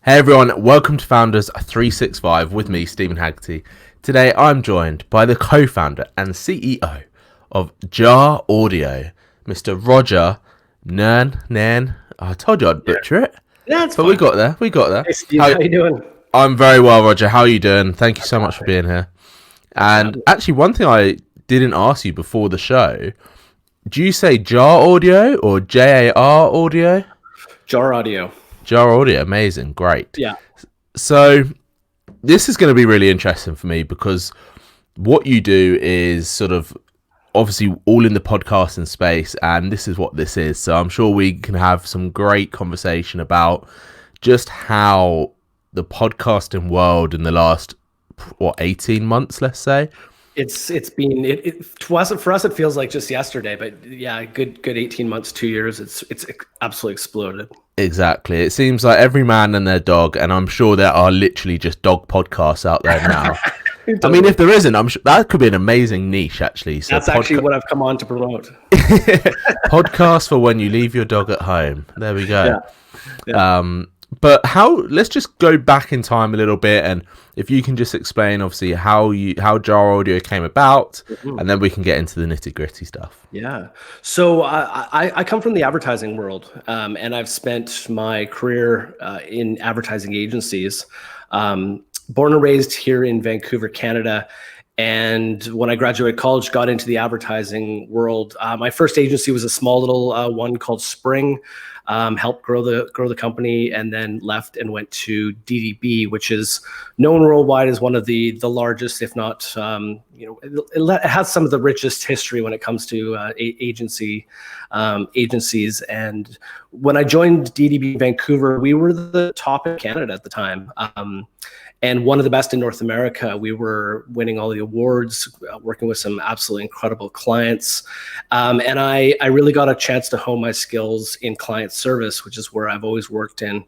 Hey everyone, welcome to Founders 365 with me, Steven Haggerty. Today I'm joined by the co-founder and CEO of Jar Audio, Mr. Roger Nairn. I told you I'd butcher it. That's but fine. we got there. Hey Steve, how you doing? I'm very well, Roger. How are you doing? Thank you so much for being here. And actually, one thing I didn't ask you before the show, do you say Jar Audio or Jar Audio? Jar Audio. Jar Audio, amazing, great. Yeah. So this is going to be really interesting for me because what you do is sort of obviously all in the podcasting space, and this is what this is. So I'm sure we can have some great conversation about just how the podcasting world in the last 18 months, let's say. It's been for us it feels like just yesterday, but yeah, good 18 months, 2 years. It's absolutely exploded. Exactly. It seems like every man and their dog, and I'm sure there are literally just dog podcasts out there now. I mean, if there isn't, I'm sure that could be an amazing niche, actually. So that's actually what I've come on to promote. Podcast for when you leave your dog at home. There we go. Yeah. But let's just go back in time a little bit, and if you can just explain, obviously, how Jar Audio came about, and then we can get into the nitty gritty stuff. Yeah. So I come from the advertising world, and I've spent my career in advertising agencies. Born and raised here in Vancouver, Canada. And when I graduated college, got into the advertising world. My first agency was a small little one called Spring. Helped grow the company, and then left and went to DDB, which is known worldwide as one of the largest, if not, it has some of the richest history when it comes to agencies. And when I joined DDB Vancouver, we were the top in Canada at the time. And one of the best in North America. We were winning all the awards, working with some absolutely incredible clients. And I really got a chance to hone my skills in client service, which is where I've always worked in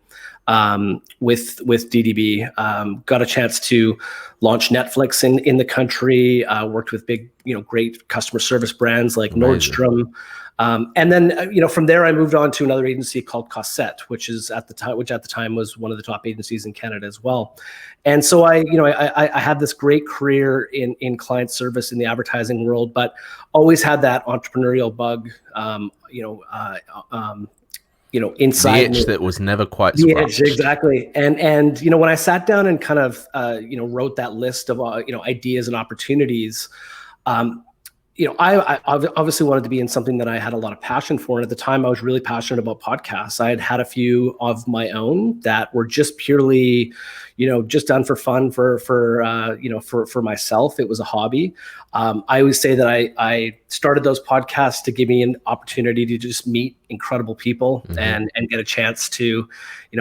with DDB. Got a chance to launch Netflix in the country, worked with big, great customer service brands like Nordstrom. And then, from there, I moved on to another agency called Cossette, which at the time was one of the top agencies in Canada as well. And so I had this great career in client service in the advertising world, but always had that entrepreneurial bug, inside the itch that was never quite the itch, exactly. And when I sat down and kind of wrote that list of ideas and opportunities. I obviously wanted to be in something that I had a lot of passion for. And at the time, I was really passionate about podcasts. I had a few of my own that were just purely, just done for fun for myself. It was a hobby. I always say that I started those podcasts to give me an opportunity to just meet incredible people and get a chance to,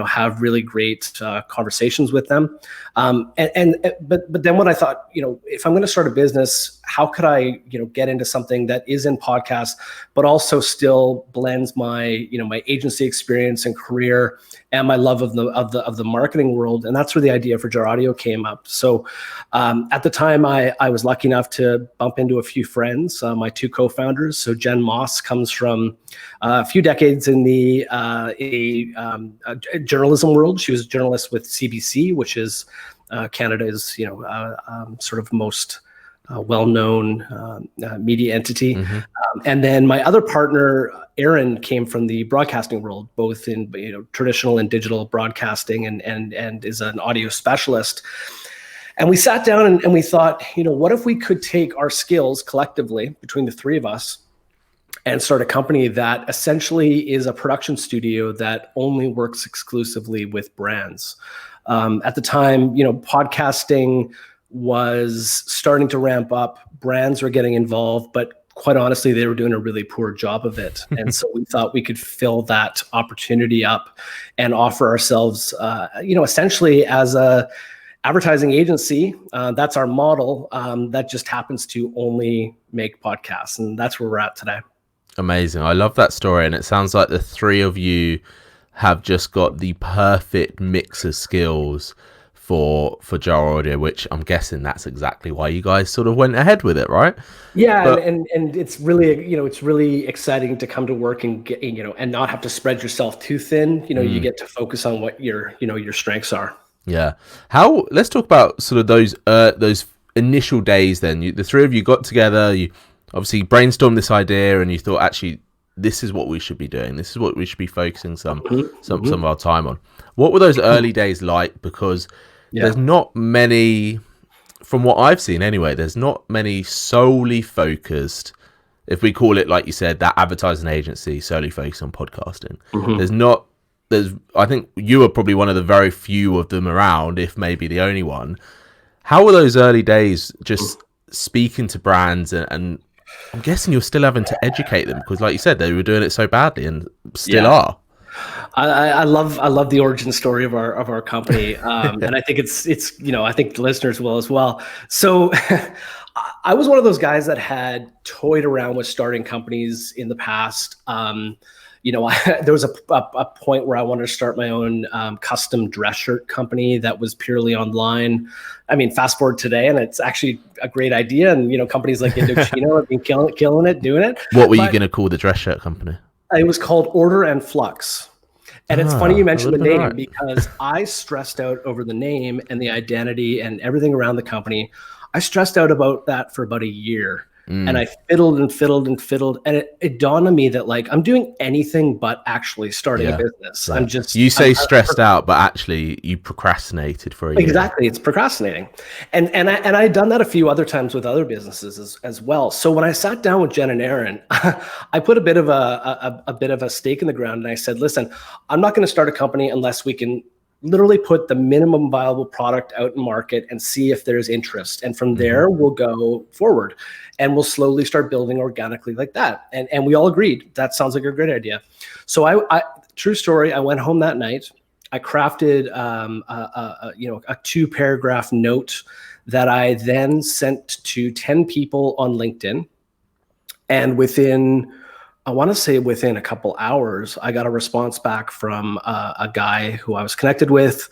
have really great conversations with them. But then when I thought, if I'm going to start a business, how could I, get into something that is in podcasts, but also still blends my, my agency experience and career and my love of the marketing world. And that's where the idea for Jar Audio came up. So at the time, I was lucky enough to bump into a few friends, my two co-founders. So Jen Moss comes from a few decades in the journalism world. She was a journalist with CBC, which is Canada's, sort of most well-known media entity. And then my other partner, Aaron, came from the broadcasting world, both in traditional and digital broadcasting, and is an audio specialist. And we sat down and we thought, what if we could take our skills collectively between the three of us and start a company that essentially is a production studio that only works exclusively with brands. At the time, podcasting was starting to ramp up. Brands were getting involved, but quite honestly, they were doing a really poor job of it. And so we thought we could fill that opportunity up and offer ourselves, essentially as a advertising agency. That's our model. That just happens to only make podcasts. And that's where we're at today. Amazing. I love that story. And it sounds like the three of you have just got the perfect mix of skills for Jar Audio, which I'm guessing that's exactly why you guys sort of went ahead with it, right? Yeah, But and it's really, it's really exciting to come to work and get, and not have to spread yourself too thin. You get to focus on what your strengths are. yeah, let's talk about sort of those initial days. Then the three of you got together, you obviously brainstormed this idea, and you thought, actually, this is what we should be doing. This is what we should be focusing some of our time on. What were those early days like? Because there's not many, from what I've seen anyway, there's not many solely focused, if we call it, like you said, that advertising agency solely focused on podcasting. I think you are probably one of the very few of them around, if maybe the only one. How were those early days just speaking to brands, and I'm guessing you're still having to educate them, because like you said, they were doing it so badly and still are. I love the origin story of our company, and I think it's I think the listeners will as well. So I was one of those guys that had toyed around with starting companies in the past. There was a point where I wanted to start my own custom dress shirt company that was purely online. I mean, fast forward today, and it's actually a great idea. And companies like Indochino have been killing it, doing it. What were you going to call the dress shirt company? It was called Order and Flux. And it's funny you mentioned the name, because I stressed out over the name and the identity and everything around the company. I stressed out about that for about a year. And I fiddled, and it dawned on me that, like, I'm doing anything but actually starting a business. Right. I'm stressed out, but actually you procrastinated for a year. Exactly, it's procrastinating, and I had done that a few other times with other businesses as well. So when I sat down with Jen and Nairn, I put a bit of a stake in the ground, and I said, listen, I'm not going to start a company unless we can literally put the minimum viable product out in market and see if there's interest. And from there, we'll go forward, and we'll slowly start building organically like that. And we all agreed that sounds like a great idea. So I true story, I went home that night. I crafted a 2-paragraph note that I then sent to 10 people on LinkedIn. And within a couple hours, I got a response back from a guy who I was connected with.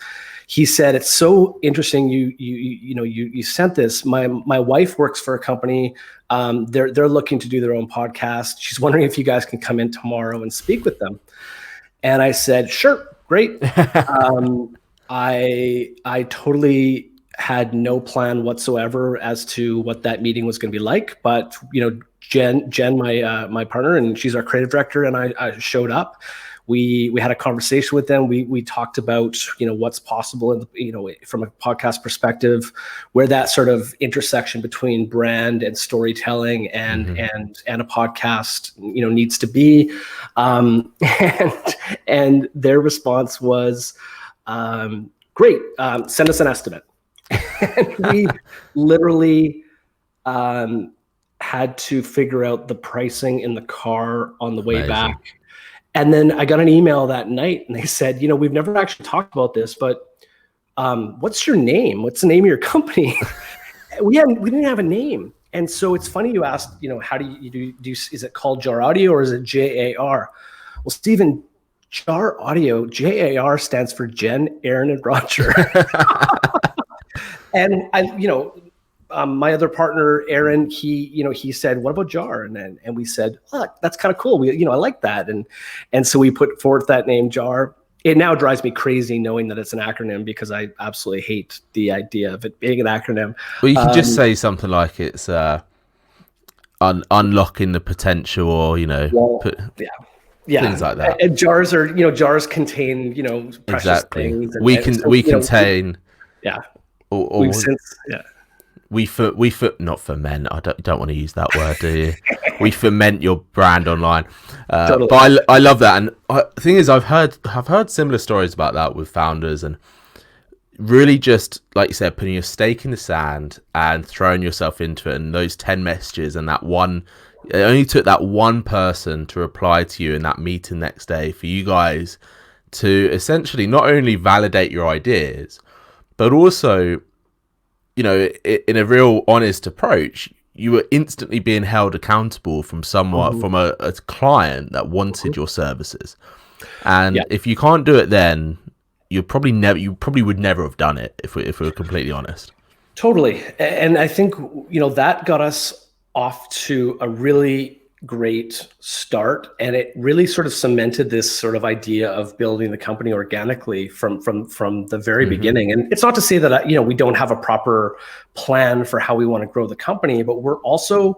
He said, "It's so interesting. You sent this. My wife works for a company. They're looking to do their own podcast. She's wondering if you guys can come in tomorrow and speak with them." And I said, "Sure, great." I totally had no plan whatsoever as to what that meeting was going to be like, but Jen, my partner, and she's our creative director, and I showed up. We had a conversation with them. We talked about what's possible, from a podcast perspective, where that sort of intersection between brand and storytelling and a podcast needs to be. And their response was, "Great, send us an estimate." And we literally had to figure out the pricing in the car on the way back. And then I got an email that night, and they said, "We've never actually talked about this, but what's your name? What's the name of your company?" We didn't have a name. And so it's funny you asked, how do you do, is it called Jar Audio or is it JAR? Well, Steven, Jar Audio, JAR stands for Jen, Aaron, and Roger. And my other partner, Aaron, he said, "What about Jar?" And we said, "Oh, that's kind of cool. I like that." And so we put forth that name, Jar. It now drives me crazy knowing that it's an acronym, because I absolutely hate the idea of it being an acronym. Well, you can just say something like it's unlocking the potential, or things like that. And jars are, jars contain, precious things. We contain. Yeah. Or we not ferment. I don't want to use that word, do you? We ferment your brand online. Totally. But I love that. And the thing is, I've heard similar stories about that with founders, and really just, like you said, putting your stake in the sand and throwing yourself into it. And those 10 messages, and that one, it only took that one person to reply to you in that meeting next day for you guys to essentially not only validate your ideas, but also, in a real honest approach, you were instantly being held accountable from a client that wanted your services. And if you can't do it then, you probably would never have done it if we're completely honest. Totally. And I think, that got us off to a really great start, and it really sort of cemented this sort of idea of building the company organically from the very beginning. And it's not to say that we don't have a proper plan for how we want to grow the company, but we're also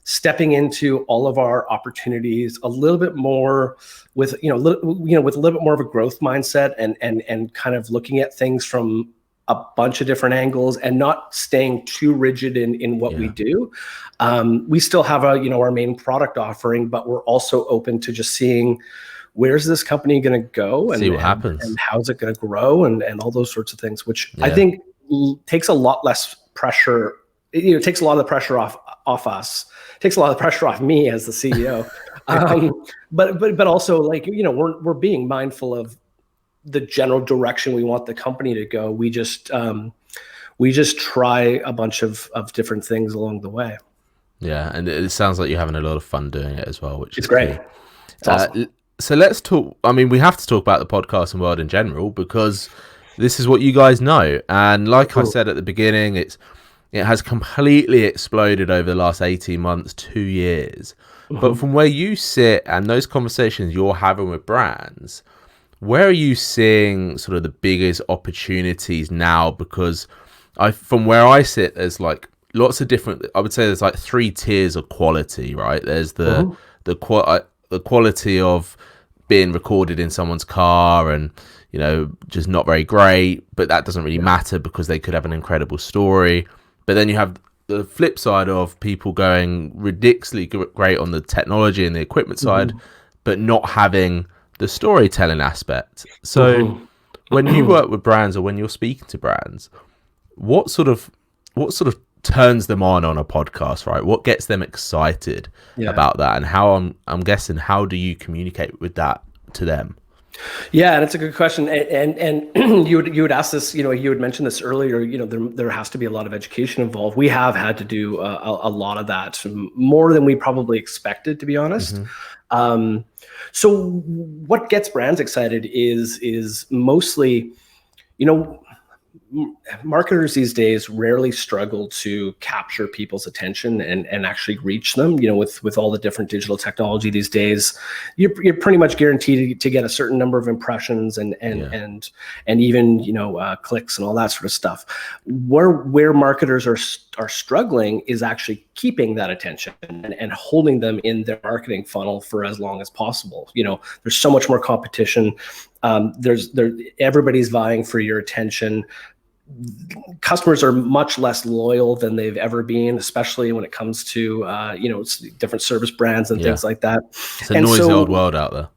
stepping into all of our opportunities a little bit more with with a little bit more of a growth mindset, and kind of looking at things from a bunch of different angles, and not staying too rigid in what we do. We still have our main product offering, but we're also open to just seeing where's this company going to go, and see what happens, and how's it going to grow, and all those sorts of things, which I think takes a lot less pressure. It takes a lot of the pressure off us. It takes a lot of the pressure off me as the CEO. But also, we're being mindful of the general direction we want the company to go. We just try a bunch of different things along the way. Yeah, and it sounds like you're having a lot of fun doing it as well, which is great. Cool. It's awesome. So let's talk. I mean, we have to talk about the podcasting world in general, because this is what you guys know. And like I said at the beginning, it has completely exploded over the last 18 months, 2 years. But from where you sit and those conversations you're having with brands, where are you seeing sort of the biggest opportunities now? Because from where I sit, there's like lots of different, I would say there's like 3 tiers of quality, right? There's the quality of being recorded in someone's car and, just not very great, but that doesn't really matter because they could have an incredible story. But then you have the flip side of people going ridiculously great on the technology and the equipment side, but not having the storytelling aspect. So when you work with brands, or when you're speaking to brands, what sort of turns them on a podcast, right? What gets them excited about that? And how I'm guessing, how do you communicate with that to them? Yeah, that's a good question. And you would ask this, you had mentioned this earlier, there has to be a lot of education involved. We have had to do a lot of that, more than we probably expected, to be honest. So what gets brands excited is mostly, marketers these days rarely struggle to capture people's attention and actually reach them. With all the different digital technology these days, you're pretty much guaranteed to get a certain number of impressions and even clicks and all that sort of stuff. Where marketers are struggling is actually keeping that attention and holding them in their marketing funnel for as long as possible. There's so much more competition. Everybody's vying for your attention. Customers are much less loyal than they've ever been, especially when it comes to different service brands and things like that. It's a noisy old world out there.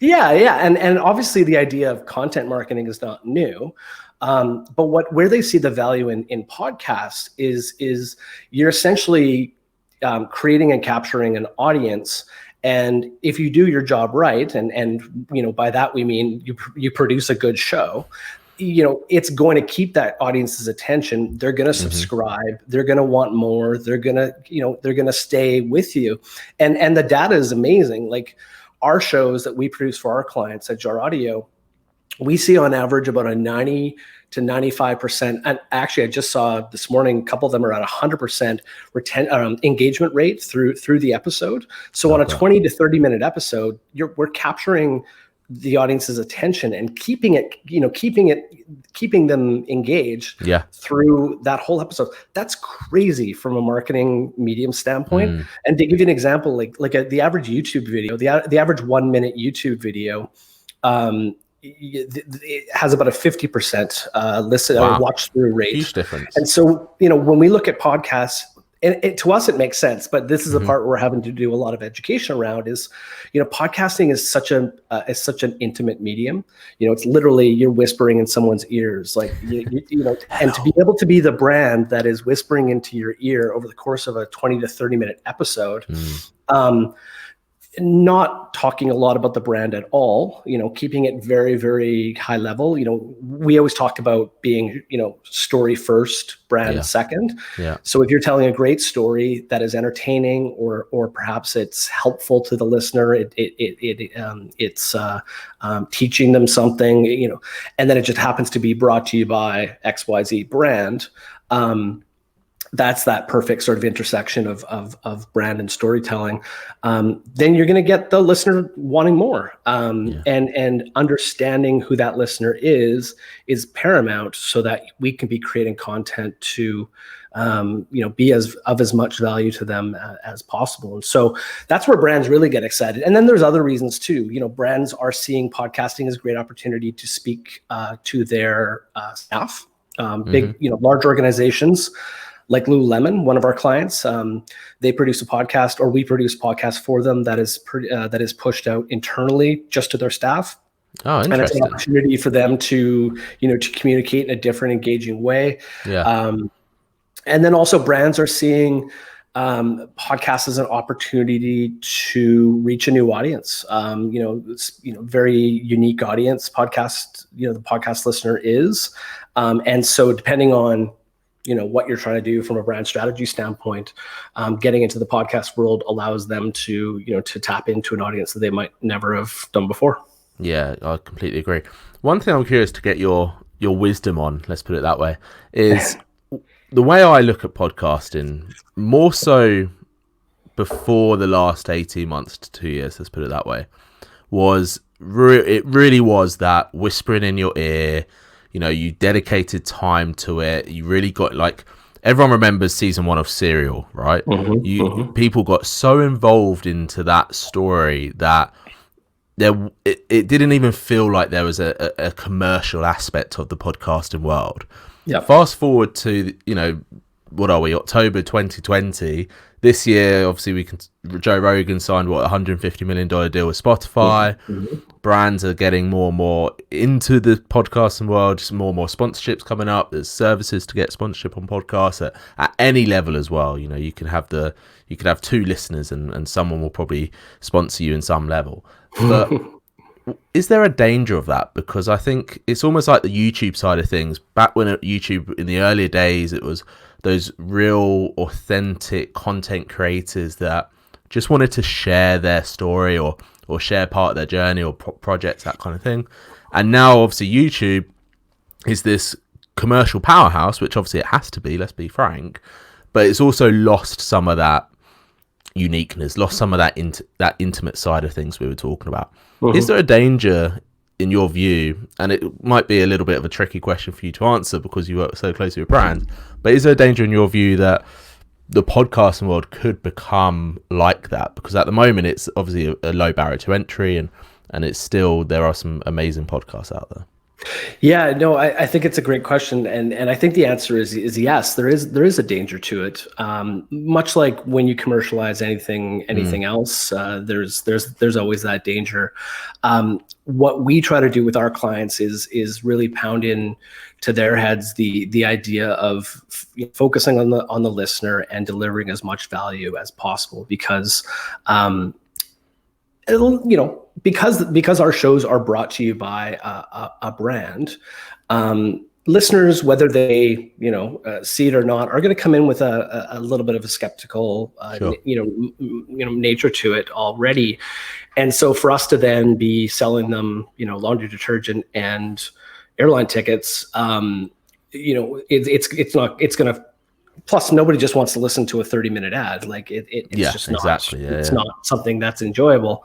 Yeah, and obviously the idea of content marketing is not new. But where they see the value in podcasts is you're essentially creating and capturing an audience. And if you do your job right, and by that we mean you produce a good show, it's going to keep that audience's attention. They're going to subscribe. They're going to want more. They're going to stay with you. And the data is amazing. Like our shows that we produce for our clients at Jar Audio, we see on average about a 90 to 95%. And actually, I just saw this morning, a couple of them are at 100% engagement rate through the episode. So on a 20 to 30 minute episode, we're capturing the audience's attention and keeping them engaged through that whole episode. That's crazy from a marketing medium standpoint. And to give you an example, like the average YouTube video, the average 1 minute YouTube video, it has about a 50% listen or watch through rate. Huge difference. And so, when we look at podcasts, and to us it makes sense, but this is the part where we're having to do a lot of education around is, podcasting is such an intimate medium. It's literally you're whispering in someone's ears, like and to be able to be the brand that is whispering into your ear over the course of a 20 to 30 minute episode. not talking a lot about the brand at all, keeping it very, very high level. We always talked about being, story first, brand second. Yeah. So if you're telling a great story that is entertaining, or perhaps it's helpful to the listener, it's teaching them something, and then it just happens to be brought to you by XYZ brand. That's that perfect sort of intersection of brand and storytelling. Then you're going to get the listener wanting more, and understanding who that listener is paramount, so that we can be creating content to, be as much value to them as possible. And so that's where brands really get excited. And then there's other reasons too. Brands are seeing podcasting as a great opportunity to speak to their staff, big, large organizations. Like Lululemon, one of our clients, they produce a podcast, or we produce a podcast for them that is pushed out internally just to their staff. Oh, interesting. And it's an opportunity for them to communicate in a different, engaging way. Yeah. And then also brands are seeing podcasts as an opportunity to reach a new audience. Very unique audience. The podcast listener is, and so depending on what you're trying to do from a brand strategy standpoint, getting into the podcast world allows them to tap into an audience that they might never have done before. Yeah, I completely agree. One thing I'm curious to get your wisdom on, let's put it that way, is the way I look at podcasting, more so before the last 18 months to 2 years, let's put it that way, was it really was that whispering in your ear. You dedicated time to it. You really got, like, everyone remembers season 1 of Serial, right? People got so involved into that story that it didn't even feel like there was a commercial aspect of the podcasting world. Yeah. Fast forward to, what are we, October 2020. This year, obviously, Joe Rogan signed, $150 million deal with Spotify. Brands are getting more and more into the podcasting world, just more and more sponsorships coming up. There's services to get sponsorship on podcasts at any level as well. You can have 2 listeners and someone will probably sponsor you in some level. But is there a danger of that? Because I think it's almost like the YouTube side of things. Back when at YouTube in the earlier days, it was those real authentic content creators that just wanted to share their story or share part of their journey or projects, that kind of thing. And now obviously YouTube is this commercial powerhouse, which obviously it has to be, let's be frank, but it's also lost some of that uniqueness, lost some of that intimate side of things we were talking about. Is there a danger in your view, and it might be a little bit of a tricky question for you to answer because you work so closely with brands, but is there a danger in your view that the podcasting world could become like that? Because at the moment it's obviously a low barrier to entry, and it's still, there are some amazing podcasts out there. Yeah, no, I think it's a great question, and I think the answer is yes. There is a danger to it. Much like when you commercialize anything else, there's always that danger. What we try to do with our clients is really pound in to their heads the idea of focusing on the listener and delivering as much value as possible, because because our shows are brought to you by a brand, listeners, whether they see it or not, are going to come in with a little bit of a skeptical nature to it already. And so for us to then be selling them laundry detergent and airline tickets, it's going to. Plus, nobody just wants to listen to a 30-minute ad. Like it's just not. Exactly. It's not something that's enjoyable,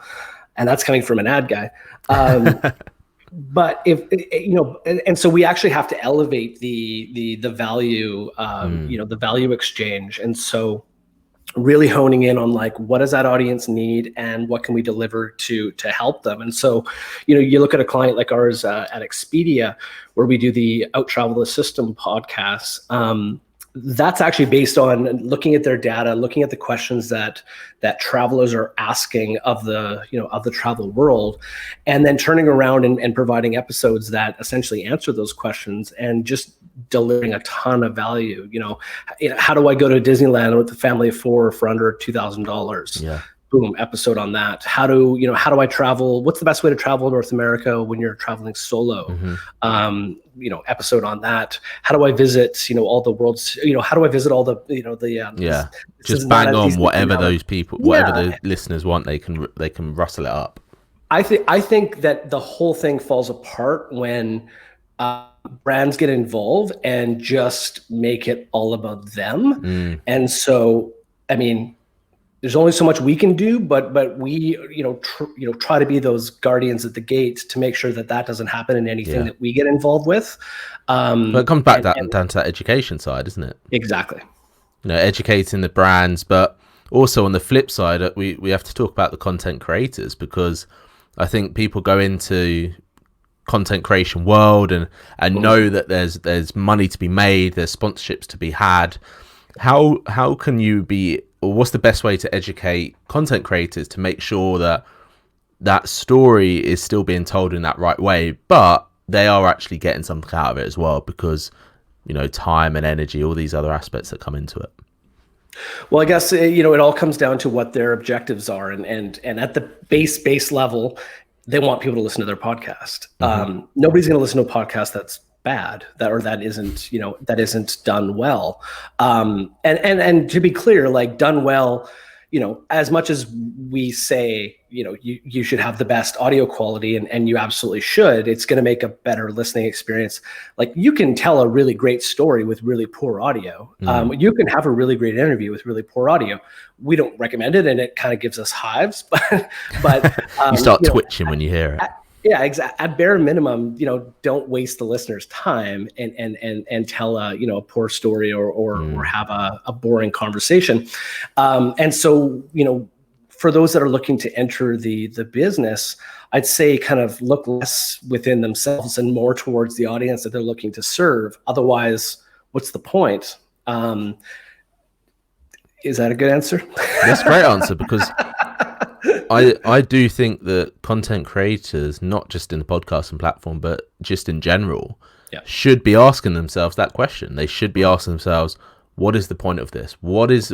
and that's coming from an ad guy. But if and so we actually have to elevate the value, the value exchange, and so really honing in on like what does that audience need and what can we deliver to help them. And so you look at a client like ours at Expedia, where we do the Out Travel the System podcast. That's actually based on looking at their data, looking at the questions that travelers are asking of the travel world, and then turning around and providing episodes that essentially answer those questions and just delivering a ton of value. How do I go to Disneyland with a family of 4 for under $2,000? Yeah. boom, episode on that. How do I travel? What's the best way to travel North America when you're traveling solo? Episode on that. How do I visit, all the world's, how do I visit all the, just bang on whatever those people, whatever the listeners want, they can rustle it up. I think that the whole thing falls apart when brands get involved and just make it all about them. And so, I mean, there's only so much we can do, but we, try to be those guardians at the gate to make sure that doesn't happen in anything that we get involved with. But it comes back down to that education side, isn't it? Exactly. Educating the brands, but also on the flip side, we have to talk about the content creators, because I think people go into content creation world and know that there's money to be made, there's sponsorships to be had. How can you be, or what's the best way to educate content creators to make sure that story is still being told in that right way, but they are actually getting something out of it as well, because time and energy, all these other aspects that come into it? Well, I guess it all comes down to what their objectives are, and at the base level, they want people to listen to their podcast. Nobody's going to listen to a podcast that's bad, that isn't done well. And to be clear, like, done well, as much as we say, you should have the best audio quality, and you absolutely should, it's going to make a better listening experience. Like, you can tell a really great story with really poor audio. You can have a really great interview with really poor audio. We don't recommend it, and it kind of gives us hives, but you start twitching when you hear it. Yeah, exactly. At bare minimum, don't waste the listener's time and tell a poor story or have a boring conversation. And so, for those that are looking to enter the business, I'd say kind of look less within themselves and more towards the audience that they're looking to serve. Otherwise, what's the point? Is that a good answer? That's a great answer, because I do think that content creators, not just in the podcasting platform, but just in general, should be asking themselves that question. They should be asking themselves, what is the point of this? What is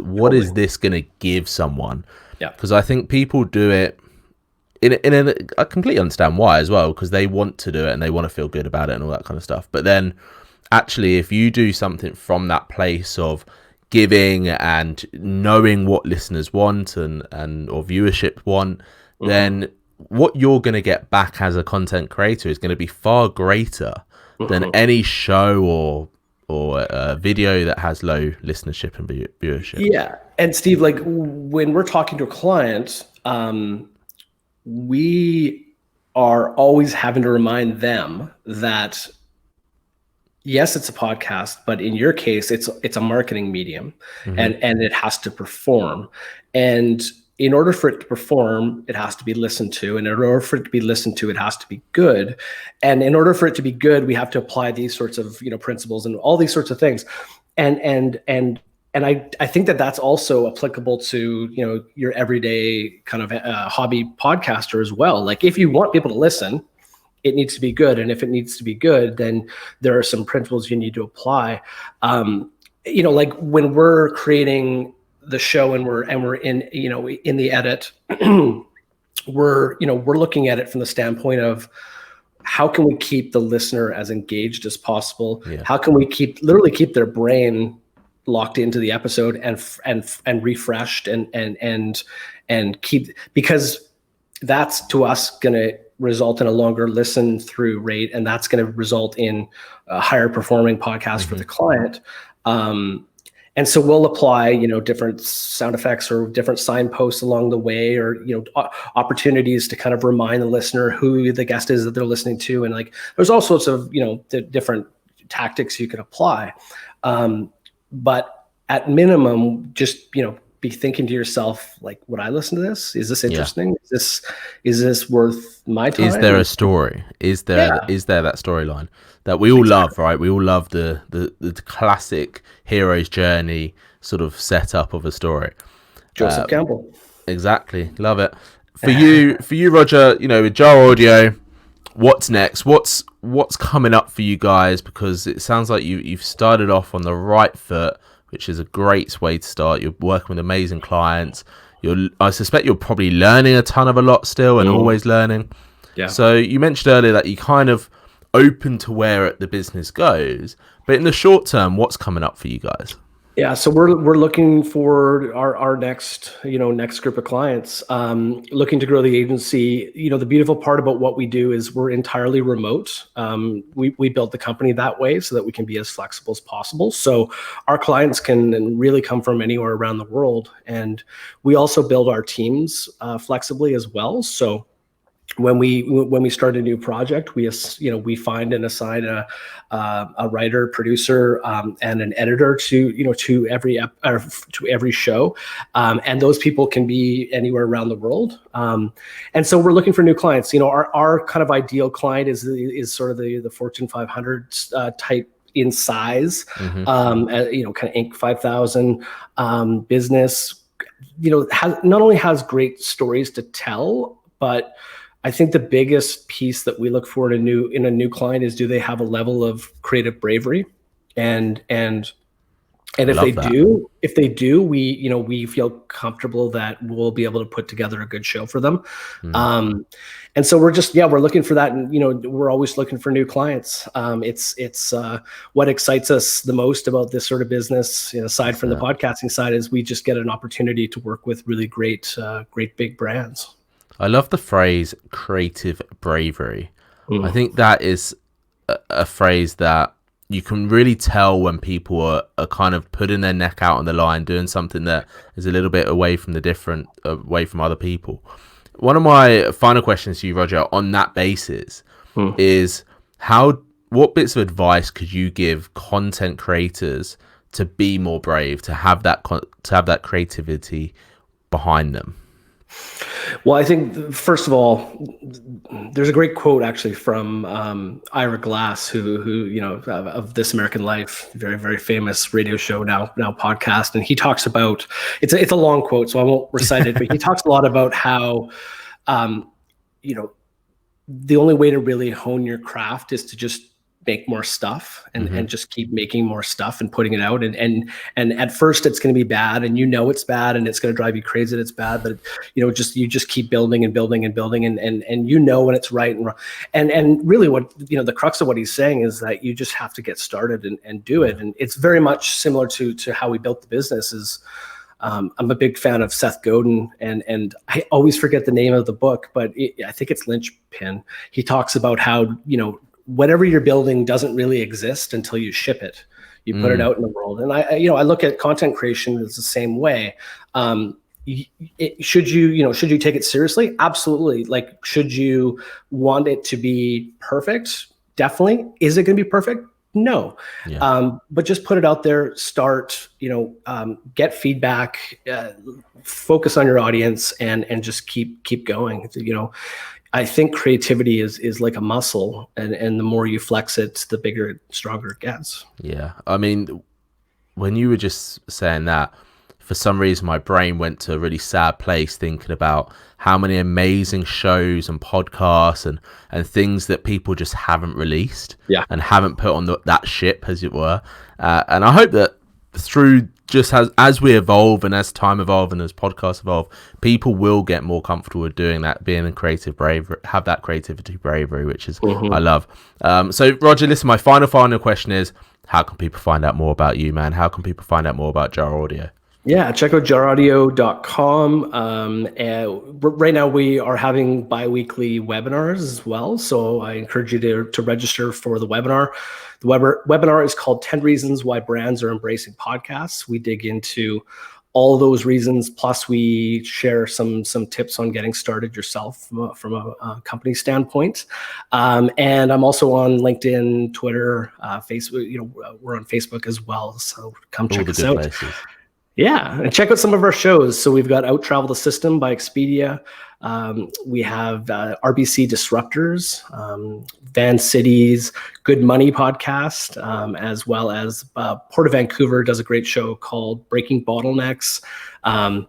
this going to give someone? Yeah. Because I think people do it I completely understand why as well, because they want to do it and they want to feel good about it and all that kind of stuff. But then actually, if you do something from that place of giving and knowing what listeners want and or viewership want, then what you're going to get back as a content creator is going to be far greater than any show or a video that has low listenership and viewership. Yeah. And Steve, like, when we're talking to a client, we are always having to remind them that, yes, it's a podcast, but in your case, it's a marketing medium, and it has to perform. And in order for it to perform, it has to be listened to. And in order for it to be listened to, it has to be good. And in order for it to be good, we have to apply these sorts of principles and all these sorts of things. And I think that that's also applicable to your everyday kind of hobby podcaster as well. Like, if you want people to listen, it needs to be good. And if it needs to be good, then there are some principles you need to apply. Like, when we're creating the show and we're in in the edit, we're looking at it from the standpoint of, how can we keep the listener as engaged as possible? Yeah. How can we literally keep their brain locked into the episode and refreshed and keep, because that's, to us, going to result in a longer listen through rate, and that's going to result in a higher performing podcast for the client. And so we'll apply, different sound effects or different signposts along the way, or, opportunities to kind of remind the listener who the guest is that they're listening to. And, like, there's all sorts of, different tactics you can apply. But at minimum, just, be thinking to yourself, like, would I listen to this? Is this interesting? Yeah. Is this worth my time? Is there a story? Is there that storyline that we all love, right? We all love the classic hero's journey sort of setup of a story. Joseph Campbell. Exactly. Love it. For you, Roger, with Jar Audio, what's next? What's coming up for you guys? Because it sounds like you've started off on the right foot, which is a great way to start. You're working with amazing clients. I suspect you're probably learning a lot still, and always learning. Yeah. So you mentioned earlier that you kind of open to where the business goes, but in the short term, what's coming up for you guys? Yeah, so we're looking for our next group of clients, looking to grow the agency. The beautiful part about what we do is we're entirely remote. We built the company that way so that we can be as flexible as possible. So our clients can really come from anywhere around the world, and we also build our teams flexibly as well. So when we start a new project, we find and assign a writer, producer, and an editor to every show, and those people can be anywhere around the world. And so we're looking for new clients. Our kind of ideal client is sort of the Fortune 500 type in size, kind of Inc. 5000 business. Not only has great stories to tell, but I think the biggest piece that we look for in a new client is, do they have a level of creative bravery, and if they do, we feel comfortable that we'll be able to put together a good show for them. And so we're looking for that, and we're always looking for new clients. It's what excites us the most about this sort of business, aside from the podcasting side, is we just get an opportunity to work with really great big brands. I love the phrase creative bravery. I think that is a phrase that you can really tell when people are kind of putting their neck out on the line, doing something that is a little bit away from other people. One of my final questions to you, Roger, on that basis is what bits of advice could you give content creators to be more brave, to have that creativity behind them? Well, I think, first of all, there's a great quote actually from Ira Glass, who of This American Life, very, very famous radio show now podcast, and he talks about, it's a long quote, so I won't recite it, but he talks a lot about how the only way to really hone your craft is to just make more stuff and just keep making more stuff and putting it out. And at first it's going to be bad, and it's bad, and it's going to drive you crazy that it's bad, but you just keep building and building and building, and when it's right and wrong. And really what, the crux of what he's saying is that you just have to get started and do it. And it's very much similar to how we built the business. I'm a big fan of Seth Godin, and I always forget the name of the book, but I think it's Linchpin. He talks about how, whatever you're building doesn't really exist until you ship it. You put it out in the world. And I look at content creation as the same way. Should you take it seriously? Absolutely. Like, should you want it to be perfect? Definitely. Is it going to be perfect? No. Yeah. But just put it out there, start, get feedback, focus on your audience, and just keep going. I think creativity is like a muscle, and the more you flex it, the bigger, stronger it gets. Yeah. I mean, when you were just saying that, for some reason, my brain went to a really sad place thinking about how many amazing shows and podcasts and things that people just haven't released and haven't put on that ship, as it were. And I hope that through just as we evolve, and as time evolves, and as podcasts evolve, people will get more comfortable with doing that, being a creative bravery, have that creativity bravery, which is I love. So Roger, listen, my final question is, how can people find out more about you, man? How can people find out more about Jar Audio? Yeah, check out jaraudio.com. Right now we are having bi-weekly webinars as well, so I encourage you to register for the webinar. The webinar is called 10 Reasons Why Brands Are Embracing Podcasts. We dig into all those reasons, plus we share some tips on getting started yourself from a company standpoint. And I'm also on LinkedIn, Twitter, Facebook. We're on Facebook as well, so come check us out. Places. Yeah, and check out some of our shows. So we've got Out Travel the System by Expedia. We have RBC Disruptors, Van Cities, Good Money podcast, as well as Port of Vancouver does a great show called Breaking Bottlenecks.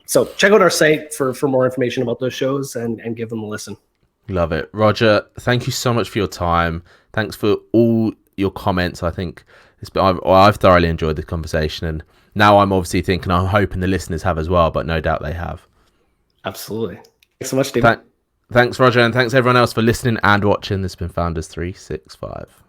So check out our site for more information about those shows and give them a listen. Love it. Roger, thank you so much for your time. Thanks for all your comments. I think I've thoroughly enjoyed the conversation, and now I'm obviously thinking, I'm hoping the listeners have as well, but no doubt they have. Absolutely. Thanks so much, David. Thanks, Roger, and thanks everyone else for listening and watching. This has been Founders 365.